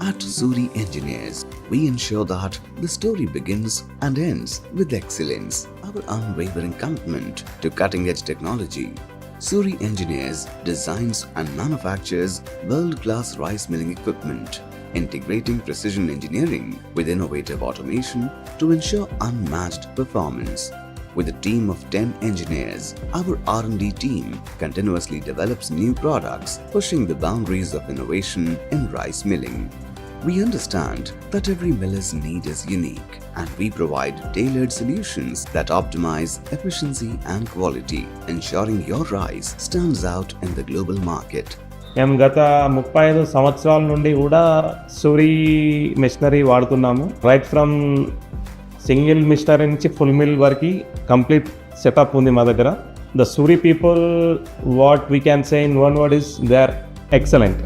At Suri Engineers, we ensure that the story begins and ends with excellence, our unwavering commitment to cutting-edge technology. Suri Engineers designs and manufactures world-class rice milling equipment, integrating precision engineering with innovative automation to ensure unmatched performance. With a team of 10 engineers, our R&D team continuously develops new products, pushing the boundaries of innovation in rice milling. We understand that every miller's need is unique, and we provide tailored solutions that optimize efficiency and quality, ensuring your rice stands out in the global market. మేము గత 35 సంవత్సరాల నుండి కూడా Suri machinery వాడుతున్నాము. Right from single machinery నుంచి full mill వరకు complete setup ఉంది మా దగ్గర. The Suri people, what we can say in one word is they are excellent.